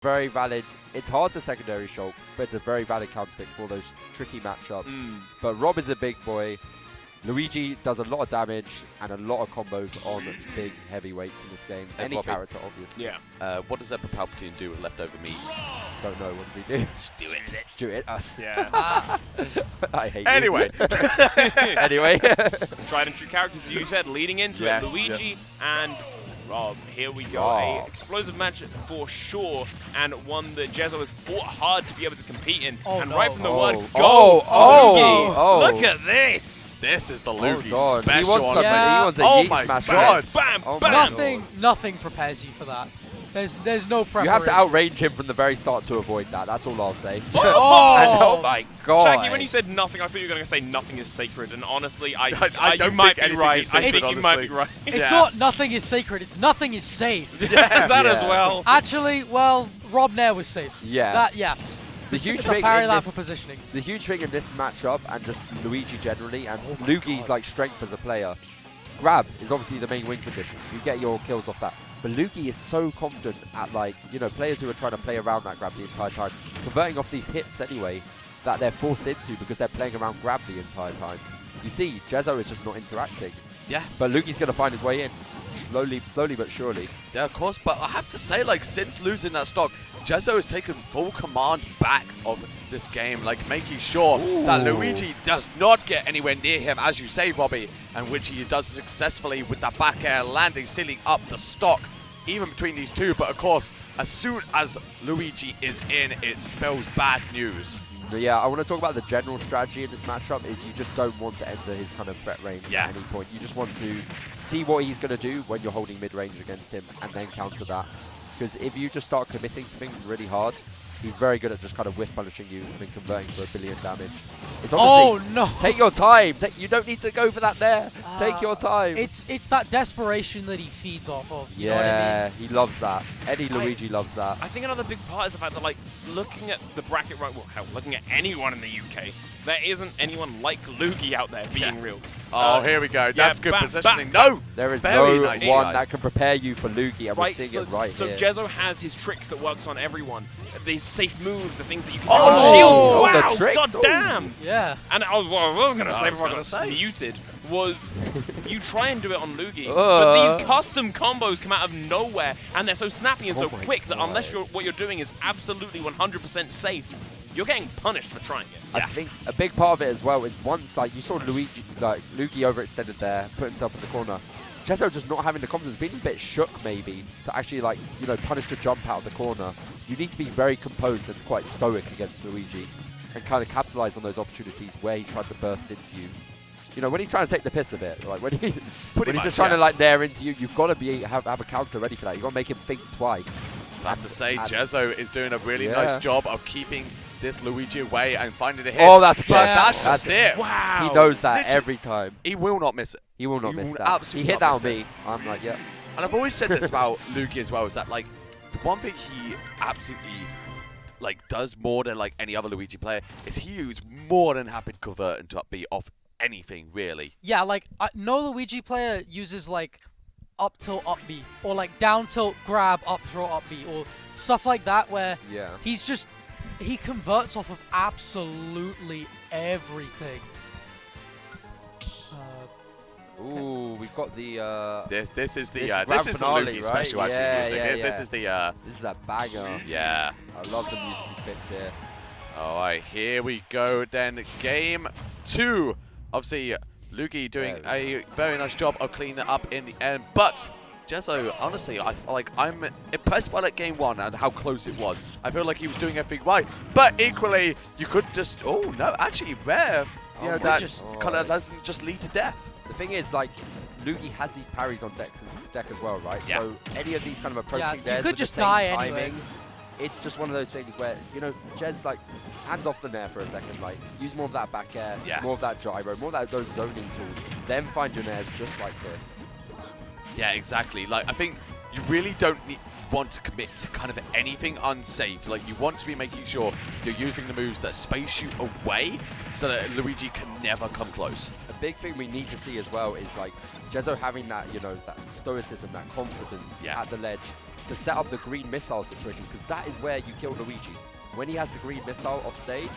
very valid. It's hard to secondary shulk, but it's a very valid counter pick for those tricky matchups. But Rob is a big boy. Luigi does a lot of damage and a lot of combos on big heavyweights in this game. Hey, Any Bobby. character, obviously. Yeah. What does Emperor Palpatine do with leftover meat? Don't know. What did he do? Stew it. Stew it. Yeah. I hate Anyway. you. Anyway. Tried and true characters, as you said, leading into Yes, it. Luigi and Rob. Here we go. Oh. A explosive match for sure, and one that Jezo has fought hard to be able to compete in. Oh, and no. right from the Oh. word go, Oh, Luugi, oh. look at this. This is the Oh, Luugi God. special. He wants, Yeah. he wants a Oh yeet my smash. God. Bam, Oh bam. my Nothing prepares you for that. There's no preparation. You have to outrange him from the very start to avoid that. That's all I'll say. Oh! And oh my God. Shaggy, when you said nothing, I thought you were going to say nothing is sacred, and honestly, I you don't might think be anything right. is sacred, I think you might be honestly. right. It's Yeah. not nothing is sacred. It's nothing is safe. that as Yeah. well. Actually, well, Rob Nair was safe. Yeah. Yeah. The huge It's a thing parry in that this, for positioning. the huge thing in this matchup, and just Luigi generally, and Oh my Luugi's God. like strength as a player. Grab is obviously the main wing condition. You get your kills off that. But Luugi is so confident at, like, you know, players who are trying to play around that grab the entire time, converting off these hits anyway, that they're forced into because they're playing around grab the entire time. You see, Jezo is just not interacting. Yeah. But Luugi's going to find his way in. Slowly but surely. Yeah, of course, but I have to say, like, since losing that stock, Jezo has taken full command back of this game, like, making sure that Luigi does not get anywhere near him, as you say, Bobby, and which he does successfully with that back air landing, sealing up the stock, even between these two. But, of course, as soon as Luigi is in, it spells bad news. But yeah, I want to talk about the general strategy in this matchup is you just don't want to enter his kind of threat range Yeah. at any point. You just want to see what he's going to do when you're holding mid-range against him and then counter that. Because if you just start committing to things really hard, he's very good at just kind of whiff punishing you and then converting for 1 billion damage. It's Oh obviously, no! take your time. You don't need to go for that there. Take your time. It's that desperation that he feeds off of. You know what I yeah, he loves that. Eddie Luigi loves that. I think another big part is the fact that, like, looking at the bracket right, well, hell, looking at anyone in the UK, there isn't anyone like Luugi out there being real. Oh, here we go. That's good back, positioning. No! There is Very no nice one guy. that can prepare you for Luugi, and we're seeing so, it right so here. Jezo has his tricks that works on everyone. These safe moves, the things that you can Oh! do on shield. The Wow, tricks, god ooh. damn! Yeah. And what I was going to say before I gonna got say. muted was you try and do it on Luugi, but these custom combos come out of nowhere, and they're so snappy and Oh so my quick that unless God. what you're doing is absolutely 100% safe, you're getting punished for trying it. I think a big part of it as well is once, like, you saw Luugi overextended there, put himself in the corner. Jezo just not having the confidence, being a bit shook maybe to actually, like, you know, punish the jump out of the corner. You need to be very composed and quite stoic against Luigi and kind of capitalize on those opportunities where he tries to burst into you. You know, when he's trying to take the piss a bit, like when he's just trying to, like, nair into you, you've got to be have a counter ready for that. You've got to make him think twice. I have to say, Jezo is doing a really Yeah. nice job of keeping this Luigi away and finding the hit. Oh, that's but good. that's That's just it. Wow! He knows that Literally. every time. He will not miss it. He will not He miss will that. He absolutely hit not that miss on it. me. I'm like, yeah. And I've always said this about Luugi as well, is that, like, the one thing he absolutely, like, does more than, like, any other Luigi player is he is more than happy to convert into up B off anything, really. Yeah, like, no Luigi player uses, like, up tilt up B, or, like, down tilt grab up throw up B, or stuff like that where Yeah. he converts off of absolutely everything. Ooh, we've got the This is the This this is the finale, Luugi right? special, actually. Yeah, music. yeah, This yeah. is the this is a banger. yeah. I love the music he fits here. All right, here we go then. Game 2. Obviously, Luugi doing a very nice job of cleaning it up in the end. But Jezo, honestly, I'm impressed by that game 1 and how close it was. I feel like he was doing everything right. But equally, you could just, oh no, actually rare. You know, that kind of doesn't just lead to death. The thing is, like, Luugi has these parries on deck as well, right? Yeah. So any of these kind of approaching Yeah, you dares could with just the same die timing, anyway. it's just one of those things where, you know, Jez, like, hands off the nair for a second, like, use more of that back air, Yeah. more of that gyro, more of those zoning tools, then find your nairs just like this. Yeah, exactly. Like, I think you really don't want to commit to kind of anything unsafe. Like, you want to be making sure you're using the moves that space you away so that Luigi can never come close. A big thing we need to see as well is, like, Jezo having that, you know, that stoicism, that confidence Yeah. at the ledge to set up the green missile situation, because that is where you kill Luigi. When he has the green missile off stage,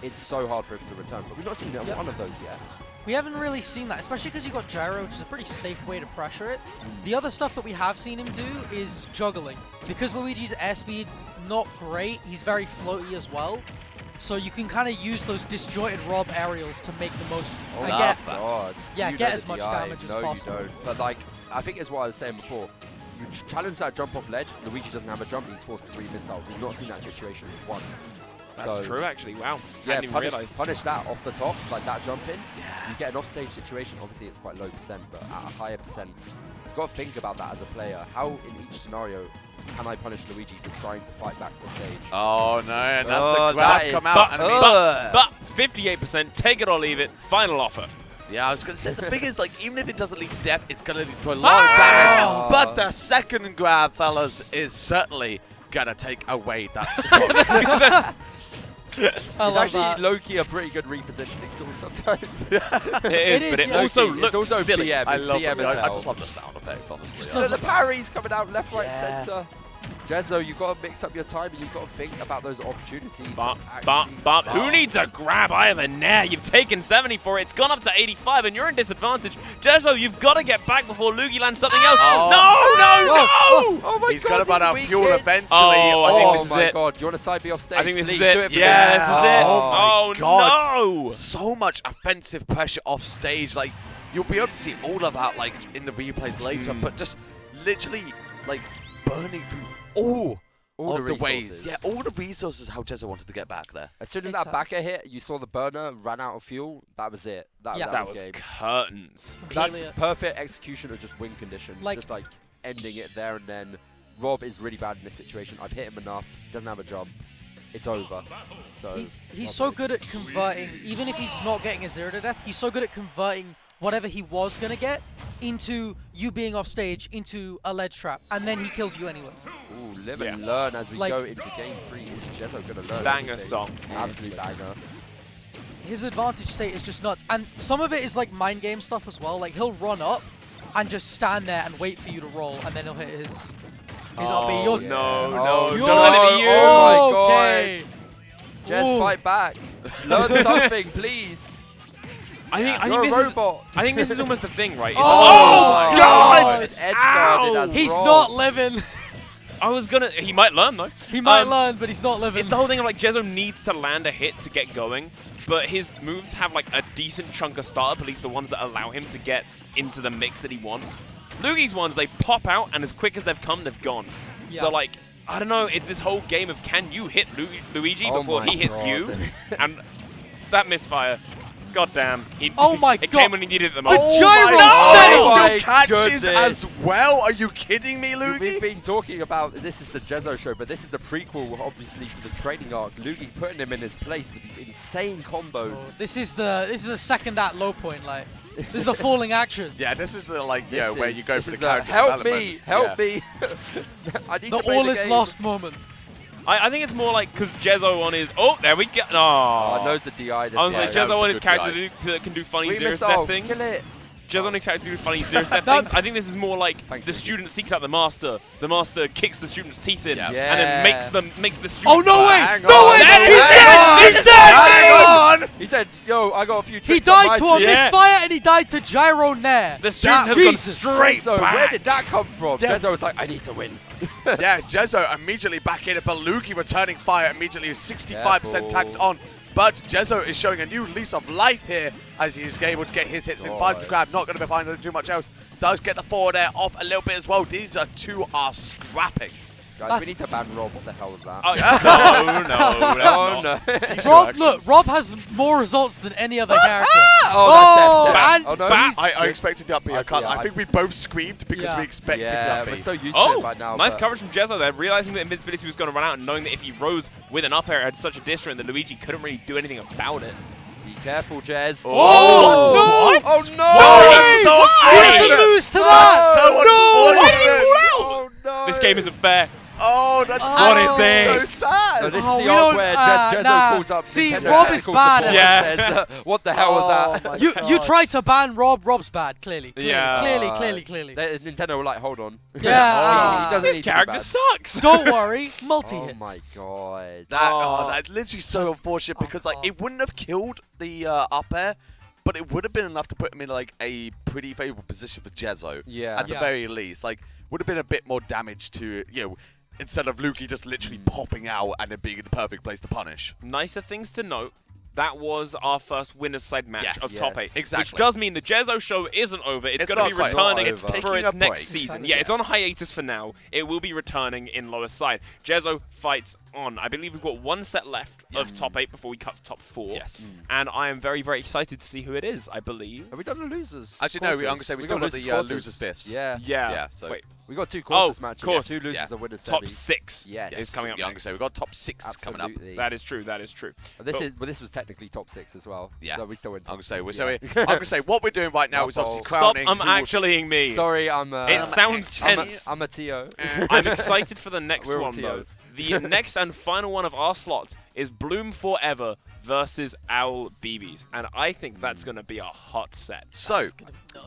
it's so hard for him to return. But we've not seen one of those yet. We haven't really seen that, especially because you got gyro, which is a pretty safe way to pressure it. The other stuff that we have seen him do is juggling. Because Luigi's airspeed not great, he's very floaty as well. So you can kind of use those disjointed Rob aerials to make the most. Oh and my get, god! yeah, You get know as the much DI. damage as no, possible. You don't. But like, I think it's what I was saying before. You challenge that jump off ledge. Luigi doesn't have a jump. He's forced to green missile. We've not seen that situation once. That's so, true, actually. Wow. Yeah, Hadn't even realised. punish that off the top, like that jump in. You get an offstage situation. Obviously, it's quite low percent, but at a higher percent, you've got to think about that as a player. How in each scenario can I punish Luigi for trying to fight back the stage? Oh no, and that's Oh, the grab that come is- out. And I mean, But 58%, take it or leave it, final offer. yeah, I was going to say, the thing is, like, even if it doesn't lead to death, it's going to lead to a lot of damage. But the second grab, fellas, is certainly going to take away that stock. It's I love actually that. low-key a pretty good repositioning tool sometimes. It is, but it yeah. also Low-key, looks it's also silly. BM. I It's love BM it. as I hell. just love the sound effects, honestly. Just Yeah. So the parries coming out left, right, Yeah. center. Jezo, you've got to mix up your time and you've got to think about those opportunities. But actually- who needs a grab either now? You've taken 70 for it. It's gone up to 85 and you're in disadvantage. Jezo, you've got to get back before Luugi lands something else. Oh. No! Oh my He's god, going to run out of weak fuel hits. eventually. Oh, I think Oh this is my it. god, do you want to side B off stage? I think this Please, is do it. it for Yeah, me. this is it. Oh my Oh, God. no! So much offensive pressure off stage. Like, you'll be able to see all of that, like, in the replays later, but just literally, like, burning through all of the ways. resources. Yeah, all the resources how Jezo wanted to get back there. As soon as that backer hit, you saw the burner ran out of fuel. That was it. Yeah. That That was was game. curtains. That's Brilliant. perfect execution of just win conditions. Like- just like ending it there and then. Rob is really bad in this situation. I've hit him enough. Doesn't have a jump. It's over. So He's Rob so really- good at converting, even if he's not getting a 0 to death, he's so good at converting whatever he was going to get into you being off stage, into a ledge trap, and then he kills you anyway. Ooh, live Yeah. and learn as we Like- go into game 3. Is Jezo going to learn? Banger everything? song. Absolute banger. His advantage state is just nuts, and some of it is like mind game stuff as well. Like he'll run up and just stand there and wait for you to roll, and then he'll hit his up B. Oh, You're- no, Oh, no, no. don't let it be you. Oh my Okay. Jez, Ooh. fight back. Learn something, please. I think You're this a is robot. I think this is almost the thing, right? Oh, my God! It's edge guarded Ow. as He's Rob. not living. I was gonna. He might learn though. He might Um, learn, but he's not living. It's the whole thing of like Jezo needs to land a hit to get going, but his moves have like a decent chunk of startup, at least the ones that allow him to get into the mix that he wants. Luugi's ones, they pop out, and as quick as they've come, they've gone. Yeah. So like, I don't know, it's this whole game of can you hit Luigi Oh before my he hits God. you? And that misfire, goddamn. Oh my it God. came when he needed it the most. Oh gyro my set! God, Oh still my catches goodness. as well. Are you kidding me, We've Luugi? been talking about, this is the Jezo show, but this is the prequel, obviously, to the training arc. Luugi putting him in his place with these insane combos. Oh, this is the second at low point. Like this is the falling action. Yeah, this is the, like, This where is- you go this for the is character help development. me, help Yeah. me. I need The to play all the is game. lost moment. I think it's more like because Jezo on his. Oh, there we go. Oh, Oh, knows the DI. This I was guy. like, that Jezo was on a his good character DI. that can do funny Green zero missile, step things. kill it. Jezo on his character can do funny zero step That- things. I think this is more like Thank the you. student seeks out the master kicks the student's teeth in, Yeah. and then Yeah. makes the student. Oh no way! Hang No on. way! That is He's it! dead! He's dead! Hang on! He said, yo, I got a few He tricks up died my to a sleeve. Yeah. misfire and he died to gyro nair. The student has Jesus. gone straight So back. where did that come from? Yeah. Jezo was like, I need to win. Yeah, Jezo immediately back in it, but Luugi returning fire immediately, 65% Careful. tacked on. But Jezo is showing a new lease of life here as he's able to get his hits in 5 to grab. Not going to be finding too much else. Does get the forward air off a little bit as well. These two are scrapping. Guys, That's- we need to ban Rob. What the hell is that? Oh, no, that's Oh, not. no. Rob, look, Rob has more results than any other character. Oh, that's death. and Oh, no. Bat- I expected up B. I can't. Yeah, I think we both screamed because Yeah. we expected Yeah, up we're B. so used to it Oh, by now. nice but- coverage from Jezo there, realizing that invincibility was going to run out and knowing that if he rose with an up air, it had such a distance that Luigi couldn't really do anything about it. Be careful, Jez. Oh, no! Oh, no! Oh, that's so Why did unfortunate. he lose to That's that? so Why did he unfortunate. fall out? Oh, no! This game isn't fair. Oh, that's What is actually this? so sad. that? No, this Oh, is we the arc don't- where Jezo nah. calls up See, Nintendo Rob is technical bad support at and says, what the hell was that? You tried to ban Rob. Rob's bad. Clearly. Yeah. Clearly. Nintendo were like, hold on. Yeah. He doesn't This need to be character bad. sucks. Don't worry. Oh Multi-hits. my god. That's literally so That's unfortunate because like fucked it wouldn't have killed the up air, but it would have been enough to put him in like a pretty favorable position for Jezo. Yeah. At the very least, like would have been a bit more damage to instead of Luugi just literally popping out and it being the perfect place to punish. Nicer things to note. That was our first winner's side match Yes. of Yes. top 8. Exactly. Which does mean the Jezo show isn't over. It's It's going to be not quite returning over. It's for taking its a next break. season. Yes. Yeah, it's on hiatus for now. It will be returning in lower side. Jezo fights on. I believe we've got one set left of top 8 before we cut to top 4. Yes. And I am very, very excited to see who it is, I believe. Have we done the losers? Actually, no. I'm quarters? gonna say we We still got losers the quarters. losers fifths. Yeah. Yeah. Yeah, so- Wait. We got 2 quarters matches. course. 2 losers Yeah. and winners. Top semis. 6 Yes. is coming up Yeah, I'm gonna next. say we got top 6 coming up. Absolutely. That is true. That is true. This was technically top 6 as well. Yeah. So we still win. I'm gonna say Yeah. I'm gonna say what we're doing right now is obviously Stop crowning. I'm who will- actuallying me. Sorry, I'm. It sounds tense. I'm a Tio. I'm excited for the next We're all one, though. TOs. The next and final one of our slots is Bloom Forever versus Owl BBs. And I think that's going to be a hot set. So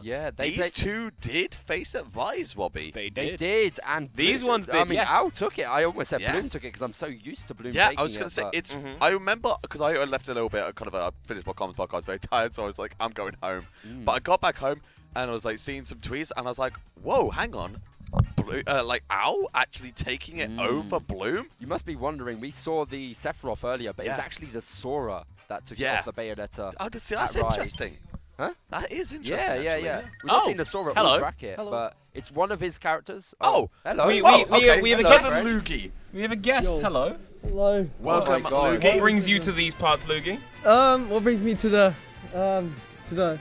Yeah, they these played. two did face at Rise, Robbie. They They did. did, and These ones I did, mean, yes. Al took it. I almost said Bloom Yes. took it because I'm so used to Bloom Yeah, taking I was gonna it, say but- it's. Mhm. I remember because I left a little bit. I finished my comments podcast very tired, so I was like, I'm going home. But I got back home and I was like seeing some tweets, and I was like, whoa, hang on, like Owl actually taking it over Bloom. You must be wondering. We saw the Sephiroth earlier, but it was Yeah. actually the Sora that took it Yeah. off the Bayonetta. Oh, see, that's at Rise. interesting. Huh? That is Yeah, interesting. yeah, actually. yeah. We've not Oh, seen the Sora hello. all bracket, Hello. but it's one of his characters. Oh, hello. we- Oh, okay. we have a so guest. does Luugi. We have a guest. Yo. Hello. Hello. Welcome, God. What Luugi. brings you to these parts, Luugi? What brings me to the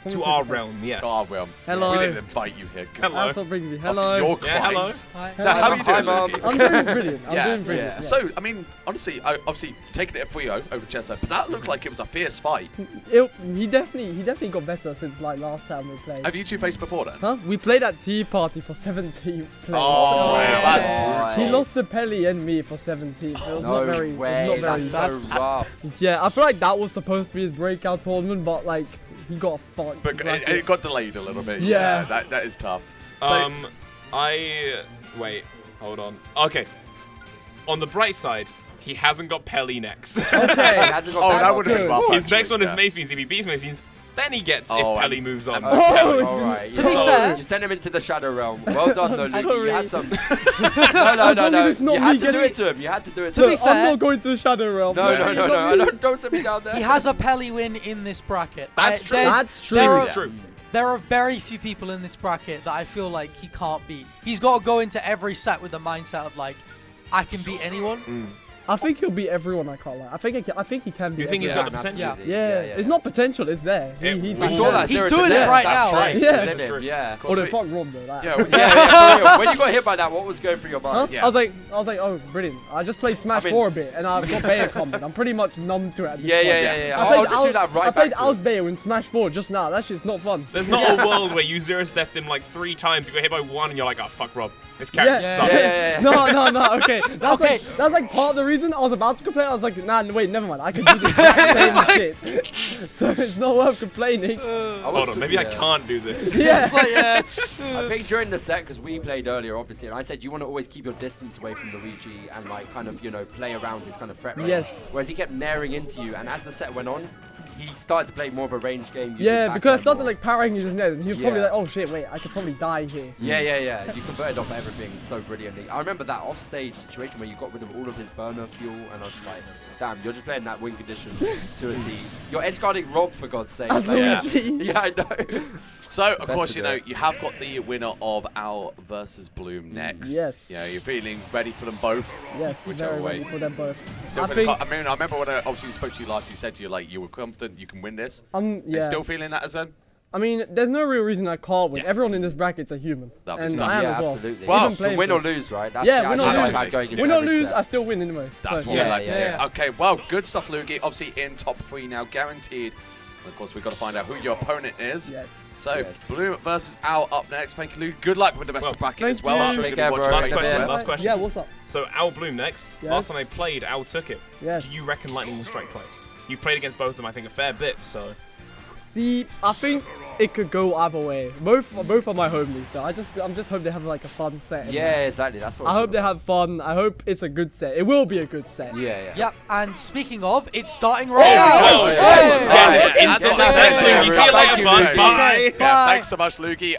To our realm, yes. Oh, well, Hello. we didn't invite you here. Hello. That's what brings me. After Hello. your Yeah, hello. crimes. Hi. Now, how are you Hi, doing, Mum. Luugi? I'm doing brilliant. I'm Yeah, doing brilliant. yeah. So, I mean, honestly, obviously taking it at 3-0 over Jezo, but that looked like it was a fierce fight. He definitely got better since like last time we played. Have you two faced before then? Huh? We played at Tea Party for 17 players. Oh, yeah. that's He brutal. lost to Pelly and me for 17. It was No not very. way. It was not very. That's so rough. Yeah, I feel like that was supposed to be his breakout tournament, but like he got fucked. But bracket. it got delayed a little bit. Yeah. That is tough. So, Wait, hold on. Okay. On the bright side, he hasn't got Pelly next. He Okay. hasn't got oh, that that would have been good. rough. His actually, next one yeah. is Mace Beans. If he beats Mace Beans, then he gets Oh, if Pelly and- moves on. Okay, Oh, all right. to You be saw- fair- you sent him into the shadow realm. Well done, though, I'm Luigi. You had sorry. some. No. long as it's not You had me to do getting- it to him. You had to do it To to be him. I'm fair- not going to the Shadow Realm. No. Don't set me down there. He has a Pelly win in this bracket. That's true. there's- That's true. There This are, is true. there are very few people in this bracket that I feel like he can't beat. He's got to go into every set with the mindset of like, I can beat anyone. I think he'll beat everyone. I can't lie. I think he can beat. You think he's everyone. got the potential? absolutely. Yeah, it's not potential. It's there. We We saw that. He's 0 doing to it death, right that's now, Right. yeah. It's in That's him, true. yeah. Of course Or the we- fuck Rob though. That. Yeah, for real. When you got hit by that, what was going through your Huh? mind? Yeah. I was like, oh, brilliant. I just played Smash I mean- 4 a bit, and I've got Bayer combat. I'm pretty much numb to it at this Yeah, point. yeah. I I'll played just do that right I played back to Al's him. Bayer in Smash 4 just now. That shit's not fun. There's not a world where you zero-stepped him like 3 times, you got hit by 1, and you're like, oh, fuck Rob. This character Yeah. sucks. Yeah. No, okay. That's Okay. that's like part of the reason I was about to complain. I was like, nah, wait, never mind. I can do the exact same shit. So it's not worth complaining. Hold on, maybe I can't do this. Yeah. It's like, I think during the set, because we played earlier, obviously, and I said you want to always keep your distance away from Luigi and like kind of, play around his kind of threat range. Yes. Whereas he kept naring into you, and as the set went on, he started to play more of a range game. using Yeah, because I backhand started more. like parrying his net, and he was probably Yeah. like, oh shit, wait, I could probably die here. Yeah. You converted off everything so brilliantly. I remember that offstage situation where you got rid of all of his burner fuel, and I was like, damn, you're just playing that win condition to a T. You're edge guarding Rob, for God's sake. As Like, Luigi. yeah, I know. So, of Best course, to you do know, it. you have got the winner of Owl versus Bloom next. Yes. You know, you're feeling ready for them both. Yes, Whichever very way. ready for them both. Still I feeling think I mean, I remember when I obviously spoke to you last, you said to you, like, you were confident you can win this. yeah. You're still feeling that as well? I mean, there's no real reason I can't win. Yeah. Everyone in this bracket's a human, Lovely and stuff. I am Yeah, as well. absolutely. Well, Even playing win or for- lose, right? That's Yeah, the win or idea lose. about going into Win or every lose, set. I still win anyway. That's So, what yeah, we like to yeah. hear. Okay, well, good stuff, Luugi. Obviously in top 3 now, guaranteed. And of course, we've got to find out who your opponent is. Yes. So, Yes. Bloom versus Al up next. Thank you, Luke. Good luck with the best Well, of bracket thank as well. you. I'm sure Take you're going to care, watch bro. it. Last question. Yeah, what's up? So Al Bloom next. Yes. Last time they played, Al took it. Yes. Do you reckon Lightning will strike twice? You've played against both of them, I think, a fair bit, so... See, I think it could go either way. Both are my homies though. I'm just hope they have like a fun set. Yeah, exactly. That's what I it's hope they all have fun. I hope it's a good set. It will be a good set. about. Yeah. Yep, and speaking of, it's starting right Oh, now. yeah. That's Instant what I said. next. You see you later, bud. Okay. Bye. Yeah, thanks so much, Luugi.